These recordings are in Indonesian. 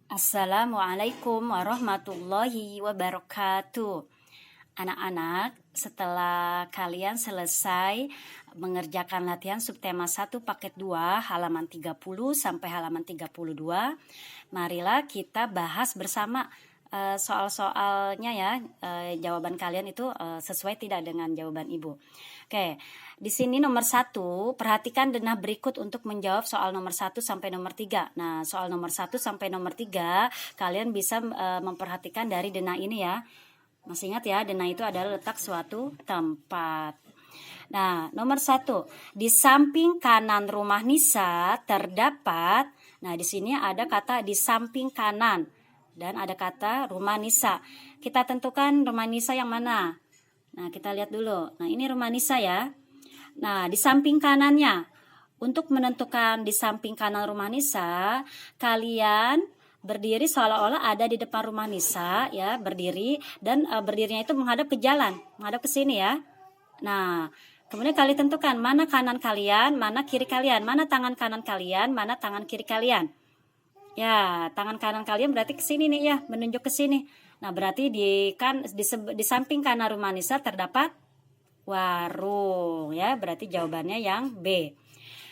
Assalamualaikum warahmatullahi wabarakatuh. Anak-anak, setelah kalian selesai mengerjakan latihan subtema 1 paket 2 halaman 30 sampai halaman 32, marilah kita bahas bersama soal-soalnya ya. Jawaban kalian itu sesuai tidak dengan jawaban Ibu. Oke, di sini nomor 1, perhatikan denah berikut untuk menjawab soal nomor 1 sampai nomor 3. Nah, soal nomor 1 sampai nomor 3, kalian bisa memperhatikan dari denah ini ya. Masih ingat ya, denah itu adalah letak suatu tempat. Nah, nomor 1, di samping kanan rumah Nisa terdapat, nah di sini ada kata di samping kanan dan ada kata rumah Nisa. Kita tentukan rumah Nisa yang mana. Nah, kita lihat dulu. Nah, ini rumah Nisa ya. Nah, di samping kanannya. Untuk menentukan di samping kanan rumah Nisa, kalian berdiri seolah-olah ada di depan rumah Nisa ya, berdiri dan berdirinya itu menghadap ke jalan, menghadap ke sini ya. Nah, kemudian kalian tentukan mana kanan kalian, mana kiri kalian, mana tangan kanan kalian, mana tangan kiri kalian. Ya, tangan kanan kalian berarti ke sini nih ya, menunjuk ke sini. Nah, berarti di samping kanan rumah Nisa terdapat warung ya, berarti jawabannya yang B.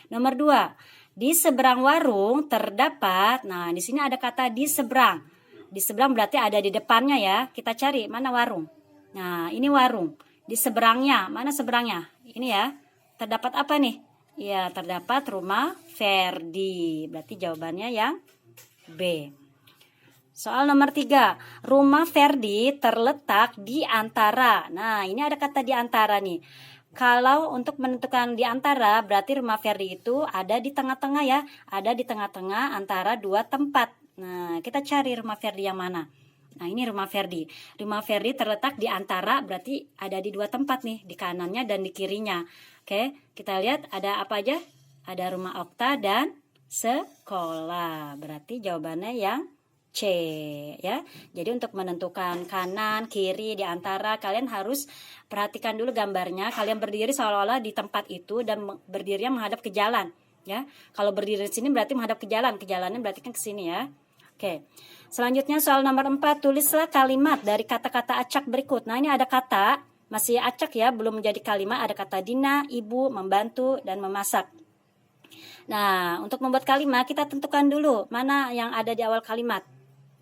Nomor 2, di seberang warung terdapat, nah di sini ada kata di seberang. Di seberang berarti ada di depannya ya. Kita cari mana warung. Nah, ini warung. Di seberangnya, mana seberangnya? Ini ya. Terdapat apa nih? Ya, terdapat rumah Ferdi. Berarti jawabannya yang B. Soal nomor 3, rumah Ferdi terletak di antara. Nah, ini ada kata di antara nih. Kalau untuk menentukan di antara, berarti rumah Ferdi itu ada di tengah-tengah ya. Ada di tengah-tengah antara dua tempat. Nah, kita cari rumah Ferdi yang mana. Nah, ini rumah Ferdi. Rumah Ferdi terletak di antara, berarti ada di dua tempat nih. Di kanannya dan di kirinya. Oke, kita lihat ada apa aja. Ada rumah Okta dan sekolah. Berarti jawabannya yang C ya. Jadi untuk menentukan kanan, kiri, di antara, kalian harus perhatikan dulu gambarnya. Kalian berdiri seolah-olah di tempat itu dan berdirinya menghadap ke jalan ya. Kalau berdiri di sini berarti menghadap ke jalan. Ke jalannya berarti kan ke sini ya. Oke. Selanjutnya soal nomor 4, tulislah kalimat dari kata-kata acak berikut. Nah, ini ada kata masih acak ya, belum menjadi kalimat. Ada kata Dina, ibu, membantu, dan memasak. Nah, untuk membuat kalimat kita tentukan dulu mana yang ada di awal kalimat.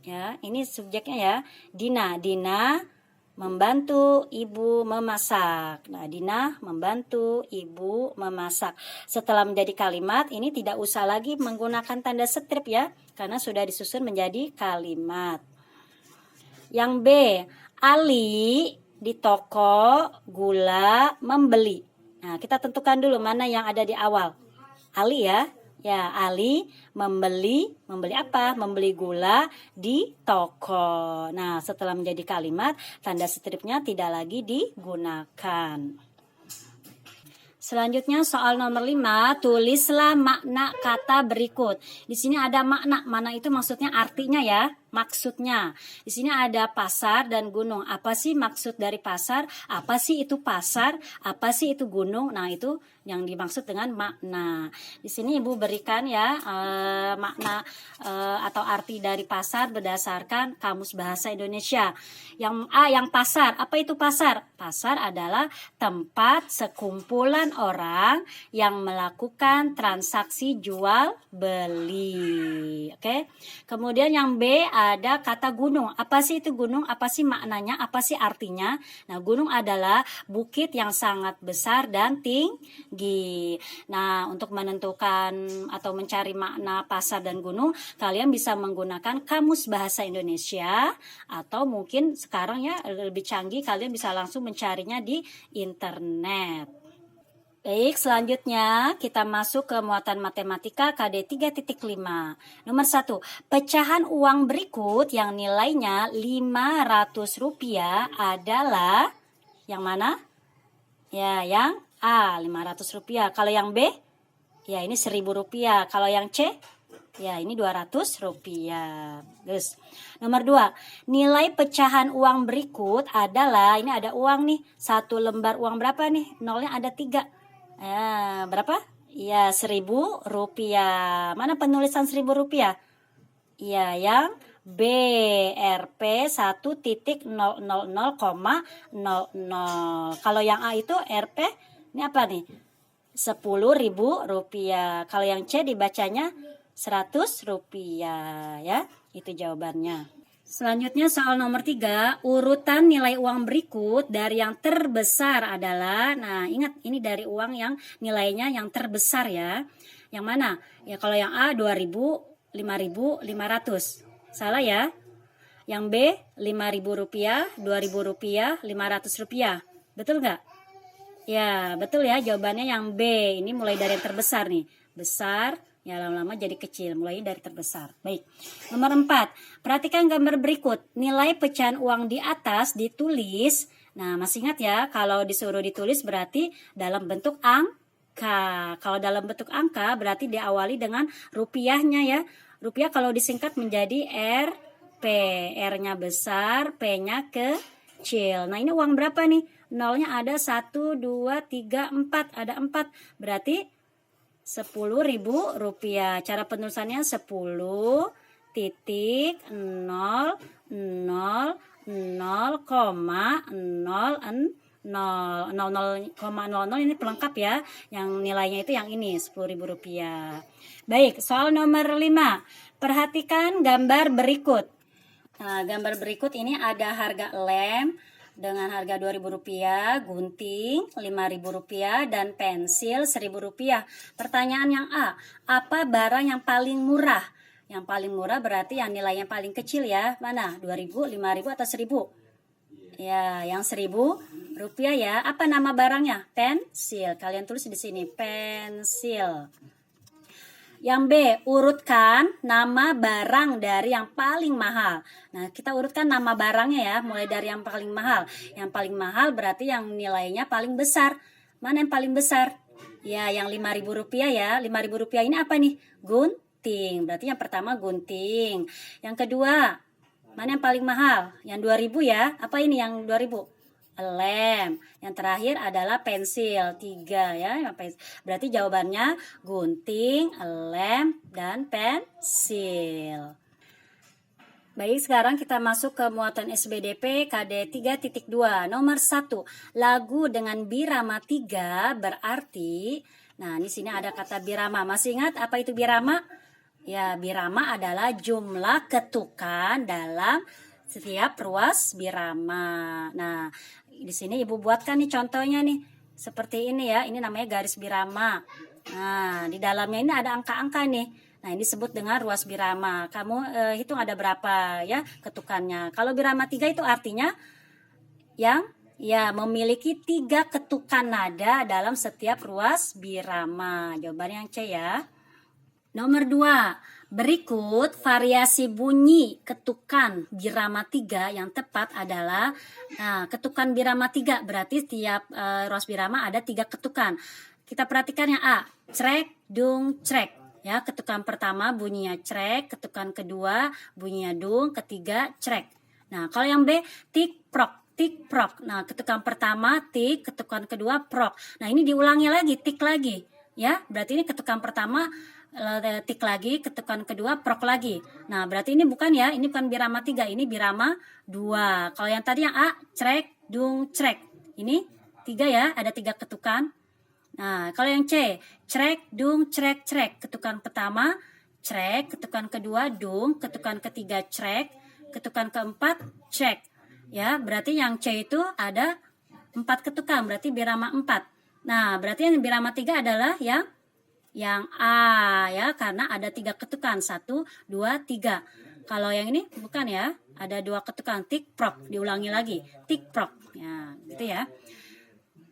Ya, ini subjeknya ya. Dina membantu ibu memasak. Nah, Dina membantu ibu memasak. Setelah menjadi kalimat, ini tidak usah lagi menggunakan tanda strip ya, karena sudah disusun menjadi kalimat. Yang B, Ali di toko gula membeli. Nah, kita tentukan dulu mana yang ada di awal. Ali ya. Ya, Ali membeli apa? Membeli gula di toko. Nah, setelah menjadi kalimat, tanda stripnya tidak lagi digunakan. Selanjutnya soal nomor 5, tulislah makna kata berikut. Di sini ada makna. Mana itu maksudnya artinya ya, maksudnya. Di sini ada pasar dan gunung. Apa sih maksud dari pasar? Apa sih itu pasar? Apa sih itu gunung? Nah, itu yang dimaksud dengan makna. Di sini Ibu berikan ya makna atau arti dari pasar berdasarkan Kamus Bahasa Indonesia. Yang A, yang pasar. Apa itu pasar? Pasar adalah tempat sekumpulan orang yang melakukan transaksi jual beli. Oke. Kemudian yang B ada kata gunung. Apa sih itu gunung? Apa sih maknanya? Apa sih artinya? Nah, gunung adalah bukit yang sangat besar dan tinggi. Nah, untuk menentukan atau mencari makna pasar dan gunung, kalian bisa menggunakan Kamus Bahasa Indonesia atau mungkin sekarang ya lebih canggih, kalian bisa langsung mencarinya di internet. Baik, selanjutnya kita masuk ke muatan matematika KD 3.5. Nomor 1, pecahan uang berikut yang nilainya Rp500 adalah yang mana? Ya, yang A, Rp500. Kalau yang B, ya ini Rp1.000. Kalau yang C, ya ini Rp200. Terus nomor 2, nilai pecahan uang berikut adalah, ini ada uang nih, satu lembar uang berapa nih? Nolnya ada 3. Berapa? Ya, Rp1.000. Mana penulisan Rp1.000? Ya, yang B, Rp 1.000,00. Kalau yang A itu Rp, ini apa nih? Rp10.000. Kalau yang C dibacanya Rp100 ya. Itu jawabannya. Selanjutnya soal nomor 3, urutan nilai uang berikut dari yang terbesar adalah, nah ingat ini dari uang yang nilainya yang terbesar ya. Yang mana? Ya kalau yang A 2.000, 5.000, 500. Salah ya. Yang B Rp5.000, Rp2.000, Rp500. Betul nggak? Ya, betul ya, jawabannya yang B. Ini mulai dari yang terbesar nih. Besar, ya lama-lama jadi kecil, mulai dari terbesar. Baik. Nomor 4. Perhatikan gambar berikut. Nilai pecahan uang di atas ditulis. Nah, masih ingat ya, kalau disuruh ditulis berarti dalam bentuk angka. Kalau dalam bentuk angka berarti diawali dengan rupiahnya ya. Rupiah kalau disingkat menjadi Rp. R-nya besar, P-nya kecil. Nah, ini uang berapa nih? Nolnya ada 1, 2, 3, 4. Ada 4. Berarti Rp10.000. Cara penulisannya 10.00,00,00 ini pelengkap ya. Yang nilainya itu yang ini Rp10.000. Baik, soal nomor 5. Perhatikan gambar berikut. Nah, gambar berikut ini ada harga lem dengan harga Rp2.000, gunting Rp5.000 dan pensil Rp1.000. Pertanyaan yang A, apa barang yang paling murah? Yang paling murah berarti yang nilainya paling kecil ya. Mana? 2.000, 5.000 atau 1.000? Ya, yang Rp1.000 ya. Apa nama barangnya? Pensil. Kalian tulis di sini, pensil. Yang B, urutkan nama barang dari yang paling mahal. Nah, kita urutkan nama barangnya ya, mulai dari yang paling mahal. Yang paling mahal berarti yang nilainya paling besar. Mana yang paling besar? Ya, yang Rp5.000 ya. Rp5.000 ini apa nih? Gunting. Berarti yang pertama gunting. Yang kedua, mana yang paling mahal? Yang Rp2.000 ya. Apa ini yang Rp2.000? Lem. Yang terakhir adalah pensil 3 ya. Berarti jawabannya gunting, lem, dan pensil. Baik, sekarang kita masuk ke muatan SBDP KD 3.2. Nomor 1. Lagu dengan birama 3 berarti, nah di sini ada kata birama. Masih ingat apa itu birama? Ya, birama adalah jumlah ketukan dalam setiap ruas birama. Nah, di sini Ibu buatkan nih contohnya nih. Seperti ini ya, ini namanya garis birama. Nah, di dalamnya ini ada angka-angka nih. Nah, ini disebut dengan ruas birama. Kamu hitung ada berapa ya ketukannya. Kalau birama 3 itu artinya yang ya memiliki 3 ketukan nada dalam setiap ruas birama. Jawabannya yang C ya. Nomor 2, berikut variasi bunyi ketukan birama 3 yang tepat adalah, nah ketukan birama 3 berarti tiap ruas birama ada 3 ketukan. Kita perhatikan yang A, crek, dung, crek. Ya, ketukan pertama bunyinya crek, ketukan kedua bunyinya dung, ketiga crek. Nah, kalau yang B, tik, prok. Tik, prok. Nah, ketukan pertama tik, ketukan kedua prok. Nah, ini diulangi lagi, tik lagi. Ya, berarti ini ketukan pertama tik lagi, ketukan kedua prok lagi. Nah, berarti ini bukan ya, ini bukan birama 3, ini birama 2. Kalau yang tadi yang A, crek, dung, crek. Ini 3 ya, ada 3 ketukan. Nah, kalau yang C, crek, dung, crek, crek. Ketukan pertama, crek, ketukan kedua, dung, ketukan ketiga, crek, ketukan keempat, crek. Ya, berarti yang C itu ada 4 ketukan, berarti birama 4. Nah, berarti yang birama 3 adalah yang A ya, karena ada 3 ketukan, 1, 2, 3. Kalau yang ini bukan ya, ada 2 ketukan, tik, prok, diulangi lagi, tik, prok. Ya, gitu ya.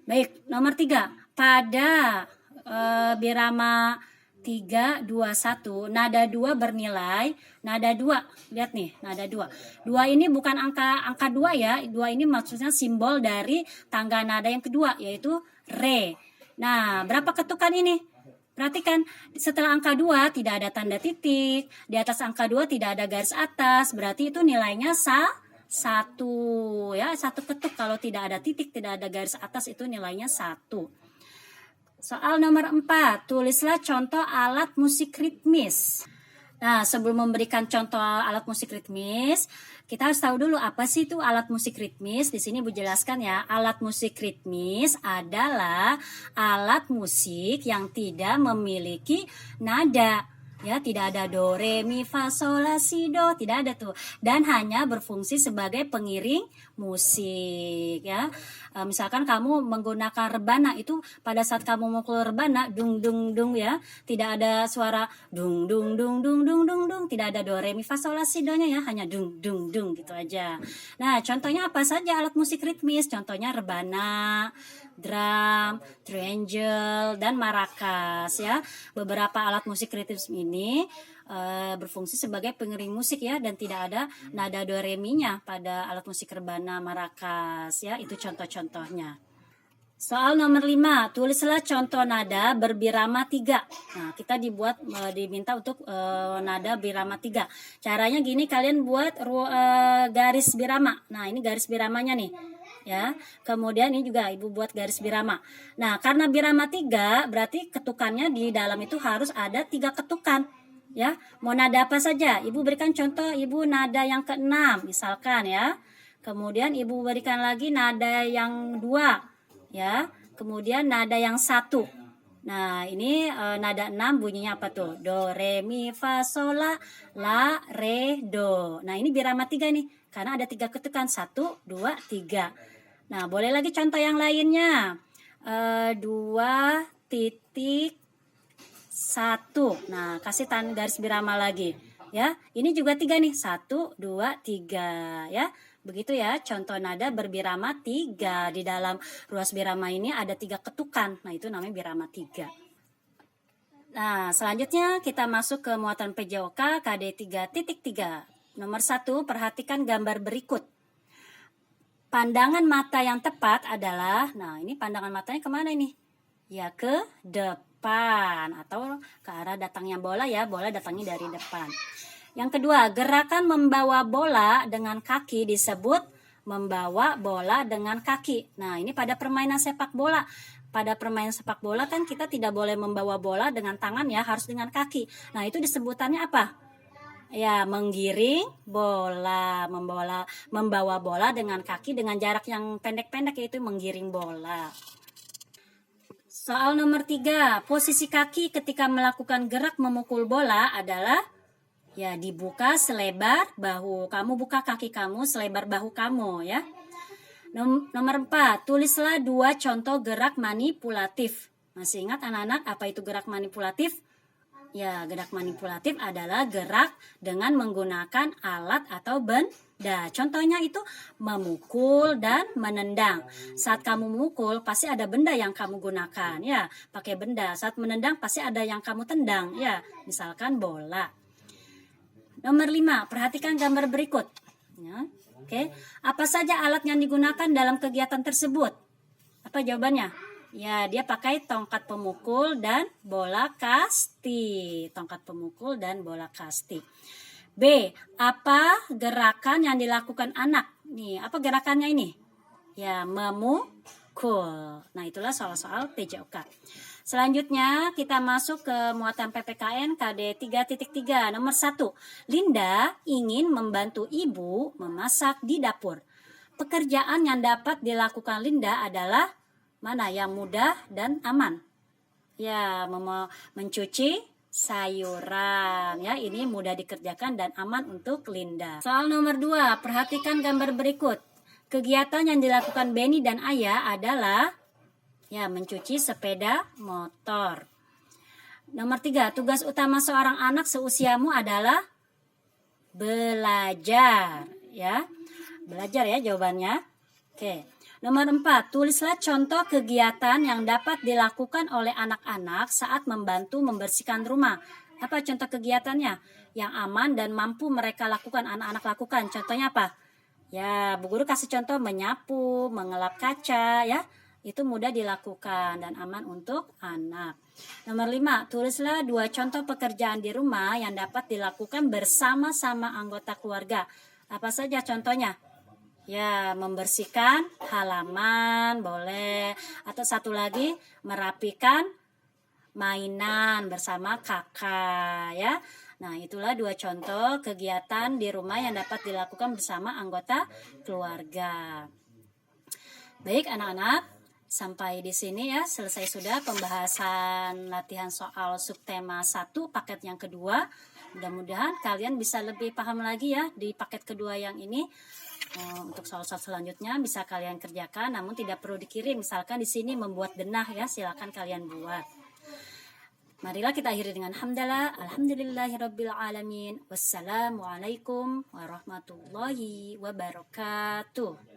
Baik, nomor 3. Pada birama 3, 2, 1, nada 2 bernilai, nada 2, lihat nih, nada 2. 2 ini bukan angka 2 ya, 2 ini maksudnya simbol dari tangga nada yang kedua, yaitu re. Nah, berapa ketukan ini? Perhatikan, setelah angka 2 tidak ada tanda titik, di atas angka 2 tidak ada garis atas, berarti itu nilainya 1 ya, 1 ketuk. Kalau tidak ada titik, tidak ada garis atas, itu nilainya 1. Soal nomor 4, tulislah contoh alat musik ritmis. Nah, sebelum memberikan contoh alat musik ritmis, kita harus tahu dulu apa sih itu alat musik ritmis. Di sini Ibu jelaskan ya, alat musik ritmis adalah alat musik yang tidak memiliki nada. Ya, tidak ada do, re, mi, fa, sol, la, si, do, tidak ada tuh. Dan hanya berfungsi sebagai pengiring musik ya. Misalkan kamu menggunakan rebana, itu pada saat kamu memukul rebana dung dung dung ya, tidak ada suara dung dung dung dung dung dung dung, tidak ada do, re, mi, fa, sol, la, si, do nya ya, hanya dung dung dung gitu aja. Nah, contohnya apa saja alat musik ritmis? Contohnya rebana, drum, triangle, dan maracas ya. Beberapa alat musik ritmis ini berfungsi sebagai pengiring musik ya, dan tidak ada nada do re mi-nya pada alat musik rebana, maracas ya. Itu contoh-contohnya. Soal nomor 5, tulislah contoh nada berbirama 3. Nah, kita diminta untuk nada birama 3. Caranya gini, kalian buat garis birama. Nah, ini garis biramanya nih. Ya, kemudian ini juga Ibu buat garis birama. Nah, karena birama 3 berarti ketukannya di dalam itu harus ada 3 ketukan. Ya, mau nada apa saja? Ibu berikan contoh, Ibu nada yang ke-6 misalkan ya. Kemudian Ibu berikan lagi nada yang 2. Ya, kemudian nada yang 1. Nah, ini nada 6 bunyinya apa tuh? Do, re, mi, fa, sol, la, re, do. Nah, ini birama 3 nih, karena ada 3 ketukan. 1, 2, 3. Nah, boleh lagi contoh yang lainnya. 2 titik 1. Nah, kasih garis birama lagi. Ya, ini juga 3 nih. 1, 2, 3 ya. Begitu ya, contoh nada berbirama 3. Di dalam ruas birama ini ada 3 ketukan. Nah, itu namanya birama 3. Nah, selanjutnya kita masuk ke muatan PJOK KD 3.3. Nomor 1, perhatikan gambar berikut. Pandangan mata yang tepat adalah, nah ini pandangan matanya kemana ini? Ya, ke depan atau ke arah datangnya bola ya, bola datangnya dari depan. Yang kedua, gerakan membawa bola dengan kaki disebut membawa bola dengan kaki. Nah, ini pada permainan sepak bola. Pada permainan sepak bola kan kita tidak boleh membawa bola dengan tangan ya, harus dengan kaki. Nah, itu disebutannya apa? Ya, menggiring bola, membawa bola dengan kaki dengan jarak yang pendek-pendek, yaitu menggiring bola. Soal nomor 3, posisi kaki ketika melakukan gerak memukul bola adalah ya dibuka selebar bahu. Kamu buka kaki kamu selebar bahu kamu ya. Nomor 4, tulislah 2 contoh gerak manipulatif. Masih ingat anak-anak apa itu gerak manipulatif? Ya, gerak manipulatif adalah gerak dengan menggunakan alat atau benda. Contohnya itu memukul dan menendang. Saat kamu memukul pasti ada benda yang kamu gunakan ya, pakai benda. Saat menendang pasti ada yang kamu tendang ya, misalkan bola. Nomor 5, perhatikan gambar berikut. Ya, oke. Apa saja alat yang digunakan dalam kegiatan tersebut? Apa jawabannya? Ya, dia pakai tongkat pemukul dan bola kasti. Tongkat pemukul dan bola kasti. B, apa gerakan yang dilakukan anak? Nih, apa gerakannya ini? Ya, memukul. Nah, itulah soal-soal PJOK. Selanjutnya kita masuk ke muatan PPKN KD 3.3. Nomor 1, Linda ingin membantu ibu memasak di dapur. Pekerjaan yang dapat dilakukan Linda adalah mana? Yang mudah dan aman. Ya, mencuci sayuran. Ya, ini mudah dikerjakan dan aman untuk Linda. Soal nomor 2, perhatikan gambar berikut. Kegiatan yang dilakukan Benny dan Ayah adalah ya, mencuci sepeda motor. Nomor 3, tugas utama seorang anak seusiamu adalah belajar. Ya, belajar ya jawabannya. Oke. Nomor 4, tulislah contoh kegiatan yang dapat dilakukan oleh anak-anak saat membantu membersihkan rumah. Apa contoh kegiatannya? Yang aman dan mampu mereka lakukan, anak-anak lakukan. Contohnya apa? Ya, Bu Guru kasih contoh menyapu, mengelap kaca ya. Itu mudah dilakukan dan aman untuk anak. Nomor 5, tulislah 2 contoh pekerjaan di rumah yang dapat dilakukan bersama-sama anggota keluarga. Apa saja contohnya? Ya, membersihkan halaman boleh. Atau satu lagi, merapikan mainan bersama kakak ya. Nah, itulah dua contoh kegiatan di rumah yang dapat dilakukan bersama anggota keluarga. Baik anak-anak, sampai di sini ya selesai sudah pembahasan latihan soal subtema 1 paket yang kedua. Mudah-mudahan kalian bisa lebih paham lagi ya di paket kedua yang ini. Untuk soal-soal selanjutnya bisa kalian kerjakan, namun tidak perlu dikirim. Misalkan di sini membuat denah ya, silakan kalian buat. Marilah kita akhiri dengan hamdalah. Alhamdulillahirabbil alamin. Wassalamualaikum warahmatullahi wabarakatuh.